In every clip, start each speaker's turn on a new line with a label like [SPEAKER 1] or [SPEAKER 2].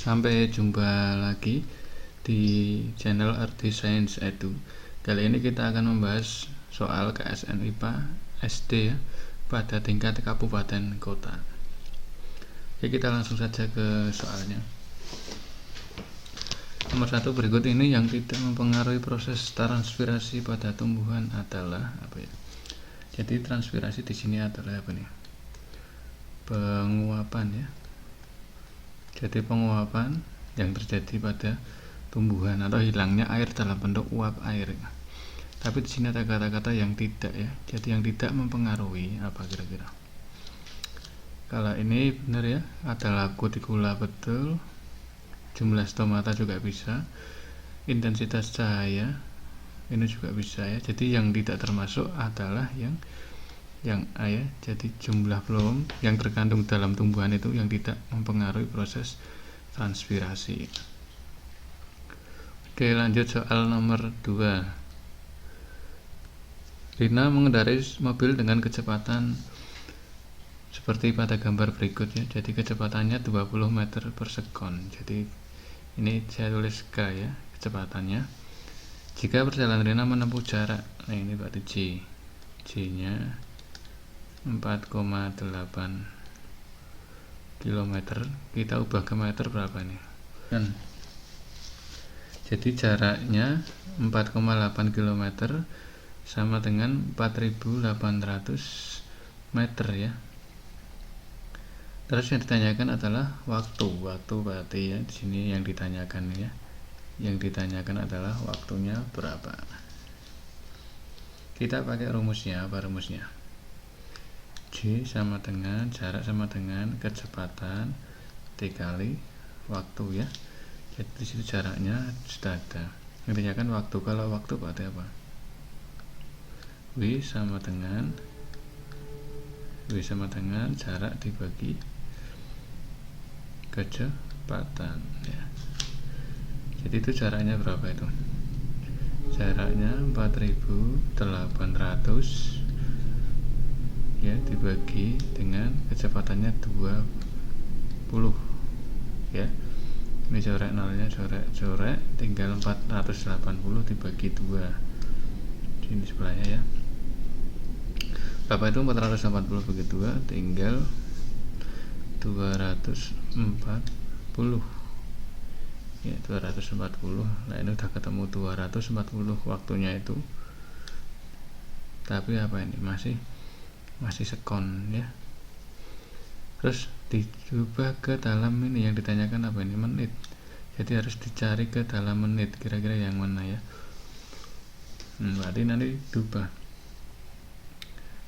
[SPEAKER 1] Sampai jumpa lagi di channel Arti Science Edu. Kali ini kita akan membahas soal KSN IPA SD ya, pada tingkat kabupaten kota. Oke, kita langsung saja ke soalnya. Nomor 1, berikut ini yang tidak mempengaruhi proses transpirasi pada tumbuhan adalah apa ya? Jadi transpirasi di sini adalah apa nih? Penguapan ya. Jadi penguapan yang terjadi pada tumbuhan atau hilangnya air dalam bentuk uap air. Tapi di sini ada kata-kata yang tidak ya. Jadi yang tidak mempengaruhi apa kira-kira? Kalau ini benar ya, adalah kutikula betul. Jumlah stomata juga bisa. Intensitas cahaya ini juga bisa ya. Jadi yang tidak termasuk adalah yang A ya. Jadi jumlah floem yang terkandung dalam tumbuhan itu yang tidak mempengaruhi proses transpirasi. Oke, lanjut soal nomor 2. Rina mengendarai mobil dengan kecepatan seperti pada gambar berikut ya. Jadi kecepatannya 20 meter per sekon. Jadi ini saya tulis K ya, kecepatannya. Jika perjalanan Rina menempuh jarak, nah ini berarti J nya 4,8 km, kita ubah ke meter berapa nih kan? Jadi jaraknya 4,8 km sama dengan 4.800 meter ya. Terus yang ditanyakan adalah waktu berarti ya, di sini yang ditanyakan ya. Yang ditanyakan adalah waktunya berapa. Kita pakai rumusnya. Apa rumusnya? J sama dengan jarak sama dengan kecepatan dikali waktu ya. Jadi di situ jaraknya sudah ada. Yang ditanyakan waktu. Kalau waktu berarti apa? W sama dengan jarak dibagi kecepatan ya. Jadi itu jaraknya berapa itu? Jaraknya 4.800 ya, dibagi dengan kecepatannya 20 ya. Ini coret nolnya, coret tinggal 480 dibagi 2 di sebelahnya ya. Berapa itu 480 bagi 2? Tinggal 240 ya, 240. Nah ini udah ketemu 240 waktunya itu. Tapi apa ini masih sekon ya. Terus dicoba ke dalam ini yang ditanyakan apa ini? Menit. Jadi harus dicari ke dalam menit, kira-kira yang mana ya. Berarti nanti diubah.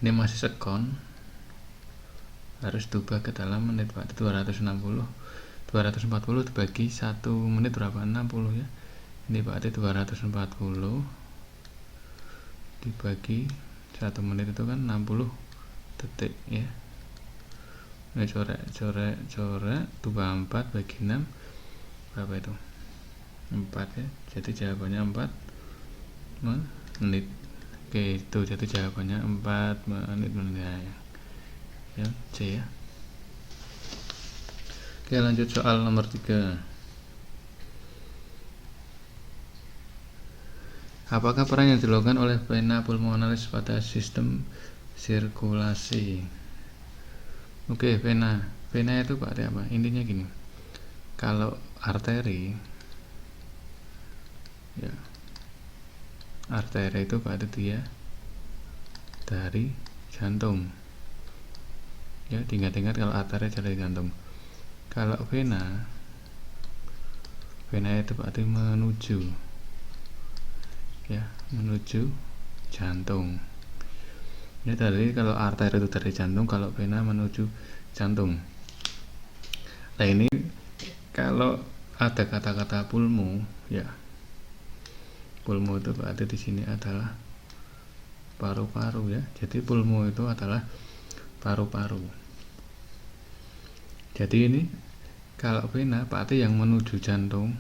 [SPEAKER 1] Ini masih sekon, harus diubah ke dalam menit. Berarti 240 dibagi 1 menit berapa? 60 ya. Ini berarti 240 dibagi 1 menit itu kan 60 detik ya. Ini coret 24 bagi 6 berapa itu? 4 ya. Jadi jawabannya 4 menit. Oke, itu jadi jawabannya 4 menit ya. C ya. Oke, lanjut soal nomor 3. Apakah peran yang dilakukan oleh vena pulmonalis pada sistem sirkulasi? Oke, vena itu berarti apa? Intinya gini, kalau arteri ya, arteri itu berarti dia dari jantung ya. Ingat-ingat kalau arteri dari jantung. Kalau vena itu berarti menuju jantung. Ini tadi kalau arteri itu dari jantung, kalau vena menuju jantung. Nah ini kalau ada kata-kata pulmo ya. Pulmo itu berarti di sini adalah paru-paru ya. Jadi pulmo itu adalah paru-paru. Jadi ini kalau vena berarti yang menuju jantung,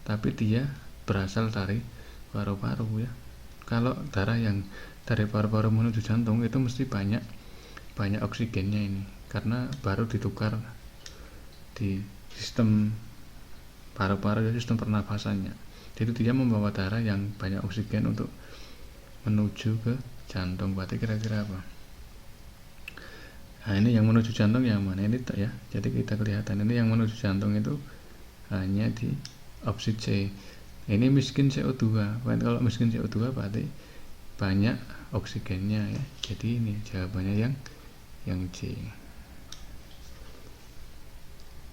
[SPEAKER 1] tapi dia berasal dari paru-paru ya. Kalau darah yang dari paru-paru menuju jantung itu mesti banyak oksigennya ini, karena baru ditukar di sistem paru-paru, sistem pernafasannya. Jadi dia membawa darah yang banyak oksigen untuk menuju ke jantung. Berarti kira-kira apa? Nah, ini yang menuju jantung yang mana? Ini ya. Jadi kita kelihatan ini yang menuju jantung itu hanya di opsi C. Ini miskin CO2. Kalau miskin CO2 berarti banyak oksigennya ya. Jadi ini jawabannya yang C.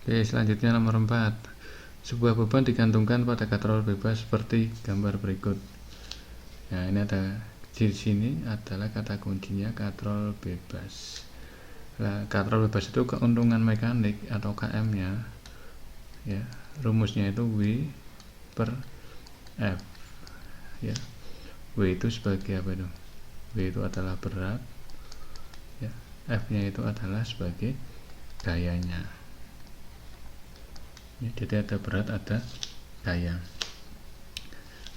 [SPEAKER 1] Oke, selanjutnya nomor 4. Sebuah beban digantungkan pada katrol bebas seperti gambar berikut. Nah, ini ada di sini adalah kata kuncinya katrol bebas. Nah, katrol bebas itu keuntungan mekanik atau KM-nya ya. Rumusnya itu W per F ya. W itu sebagai apa itu? W itu adalah berat ya. F-nya itu adalah sebagai gayanya. Ya, jadi ada berat, ada gaya.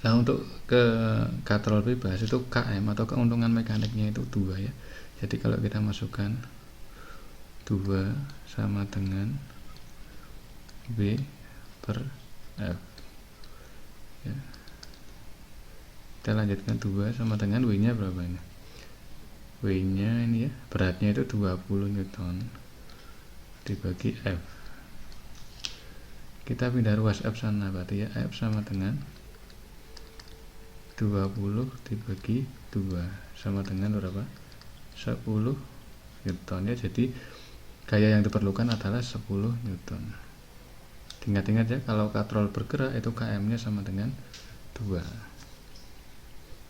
[SPEAKER 1] Nah, untuk ke katrol bebas itu KM atau keuntungan mekaniknya itu 2 ya. Jadi kalau kita masukkan 2 sama dengan W per F ya. Kita lanjutkan 2 sama dengan W nya berapa ini? W nya ini ya, beratnya itu 20 Newton dibagi F. Kita pindah ruas F sana, berarti ya F sama dengan 20 dibagi 2 sama dengan berapa? 10 Newton ya. Jadi gaya yang diperlukan adalah 10 Newton. Ingat-ingat ya, kalau katrol bergerak itu KM nya sama dengan 2.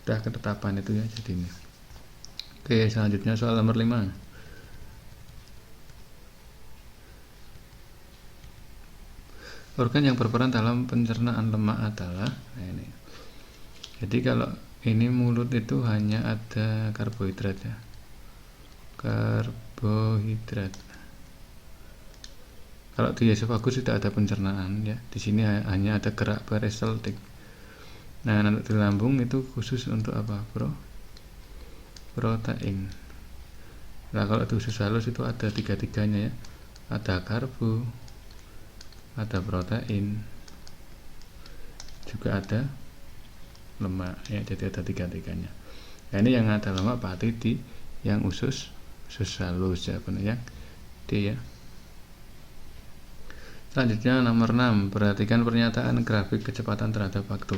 [SPEAKER 1] Udah ketetapan itu ya jadinya. Oke, selanjutnya soal nomor 5. Organ yang berperan dalam pencernaan lemak adalah ini. Jadi kalau ini mulut itu hanya ada karbohidrat ya. Karbohidrat. Kalau di esofagus tidak ada pencernaan ya. Di sini hanya ada gerak peristaltik. Nah, nanti di lambung itu khusus untuk apa, bro? Protein. Nah, kalau di usus halus itu ada tiga-tiganya ya. Ada karbo, ada protein, juga ada lemak ya. Jadi ada tiga-tiganya. Nah, ini yang ada lemak berarti di yang usus halus ya, benar ya. D ya. Selanjutnya nomor 6. Perhatikan pernyataan grafik kecepatan terhadap waktu.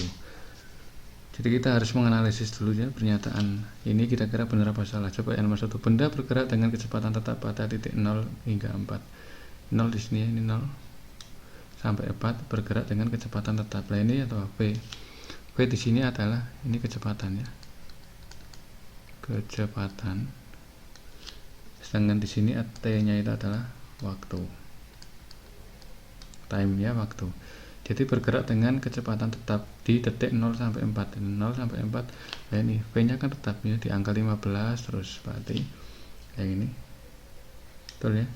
[SPEAKER 1] Jadi kita harus menganalisis dulu ya pernyataan ini kira-kira benar apa salah. Coba yang nomor 1. Benda bergerak dengan kecepatan tetap pada titik 0 hingga 4. 0 di sini ya, ini 0 sampai 4 bergerak dengan kecepatan tetap. Nah, ini atau V. V di sini adalah ini kecepatan ya. Kecepatan. Sedangkan di sini T-nya itu adalah waktu. Time ya, waktu. Jadi bergerak dengan kecepatan tetap di detik 0 sampai 4. 0 sampai 4. Nah, ini V-nya kan tetap ya di angka 15 terus berarti yang ini. Betul ya?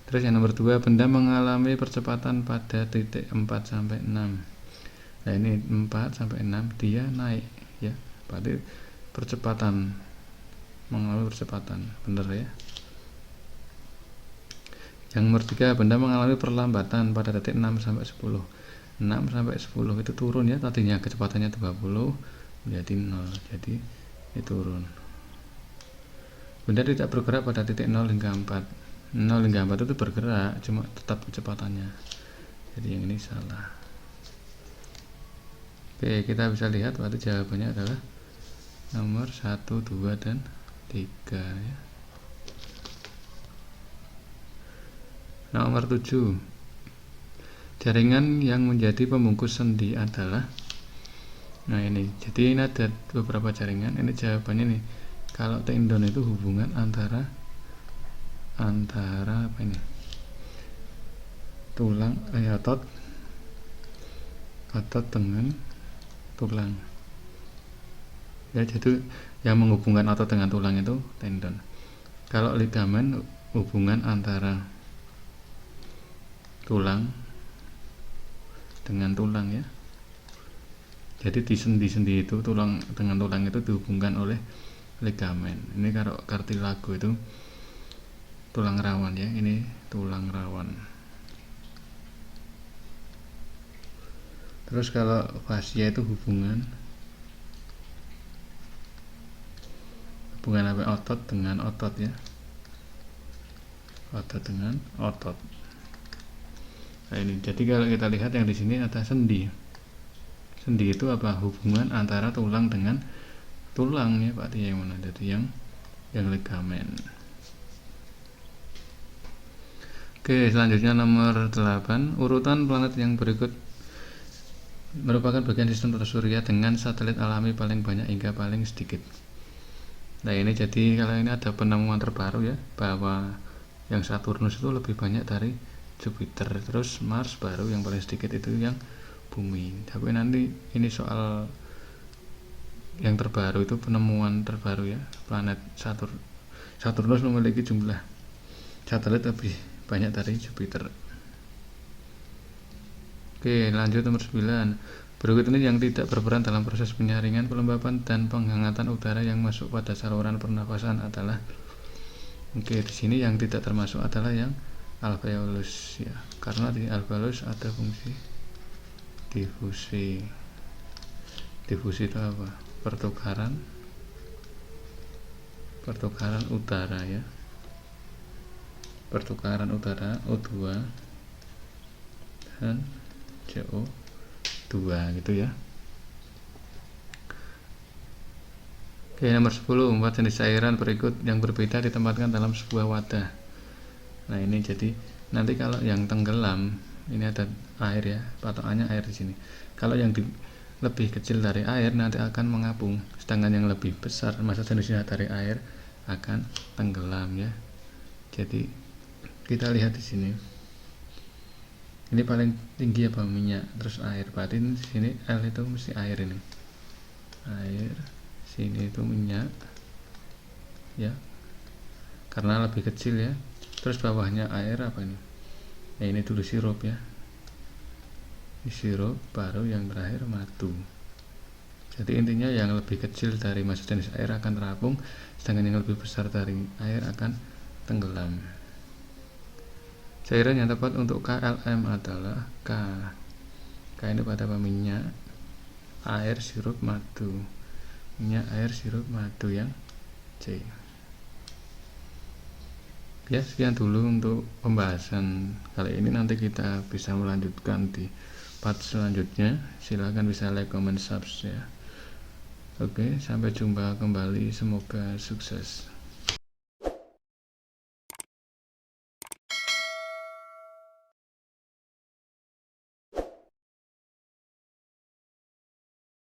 [SPEAKER 1] Terus yang nomor 2, benda mengalami percepatan pada titik 4 sampai 6. Nah, ini 4 sampai 6 dia naik ya. Berarti percepatan, mengalami percepatan. Benar ya? Yang nomor 3, benda mengalami perlambatan pada detik 6 sampai 10. 6 sampai 10 itu turun ya, tadinya kecepatannya 20 menjadi 0. Jadi ini turun. Benda tidak bergerak pada titik 0 hingga 4. 0 hingga 4 itu bergerak, cuma tetap kecepatannya. Jadi yang ini salah. Oke, kita bisa lihat berarti jawabannya adalah nomor 1, 2, dan 3 ya. Nomor 7. Jaringan yang menjadi pembungkus sendi adalah, nah ini, jadi ini ada beberapa jaringan. Ini jawabannya nih. Kalau tendon itu hubungan antara apa ini? Tulang, otot dengan tulang. Ya, jadi yang menghubungkan otot dengan tulang itu tendon. Kalau ligamen hubungan antara tulang dengan tulang ya. Jadi di sendi-sendi itu tulang dengan tulang itu dihubungkan oleh ligamen. Ini kalau kartilago itu tulang rawan ya, ini tulang rawan. Terus kalau fascia itu hubungan apa, otot dengan otot ya, otot dengan otot. Nah ini, jadi kalau kita lihat yang di sini ada sendi. Sendi itu apa? Hubungan antara tulang dengan tulang ya Pak, yang mana? Jadi yang ligamen. Oke, selanjutnya nomor 8, urutan planet yang berikut merupakan bagian sistem tata surya dengan satelit alami paling banyak hingga paling sedikit. Nah ini jadi kalau ini ada penemuan terbaru ya, bahwa yang Saturnus itu lebih banyak dari Jupiter, terus Mars baru yang paling sedikit itu yang Bumi. Tapi nanti ini soal yang terbaru itu penemuan terbaru ya, planet Saturnus memiliki jumlah satelit lebih banyak dari Jupiter. Oke, lanjut nomor 9. Berikut ini yang tidak berperan dalam proses penyaringan, pelembapan, dan penghangatan udara yang masuk pada saluran pernapasan adalah. Oke, di sini yang tidak termasuk adalah yang alveolus ya, karena di alveolus ada fungsi difusi. Difusi itu apa? Pertukaran udara ya, pertukaran udara O2 dan CO2 gitu ya. Oke, nomor 10, 4 jenis cairan berikut yang berbeda ditempatkan dalam sebuah wadah. Nah ini jadi nanti kalau yang tenggelam ini ada air ya, patokannya air di sini. Kalau yang lebih kecil dari air nanti akan mengapung, sedangkan yang lebih besar massa jenisnya dari air akan tenggelam ya. Jadi kita lihat di sini. Ini paling tinggi apa? Minyak, terus air. Berarti di sini L itu mesti air ini. Air, sini itu minyak. Ya. Karena lebih kecil ya. Terus bawahnya air apa ini? Ya ini dulu sirup ya. Ini sirup, baru yang terakhir madu. Jadi intinya yang lebih kecil dari massa jenis air akan terapung, sedangkan yang lebih besar dari air akan tenggelam. Cairan yang tepat untuk KLM adalah K. K ini pada apa? Minyak, air, sirup, madu. Minyak, air, sirup, madu yang C. Ya, sekian dulu untuk pembahasan kali ini. Nanti kita bisa melanjutkan di part selanjutnya. Silahkan bisa like, comment, subscribe ya. Oke, sampai jumpa kembali. Semoga sukses.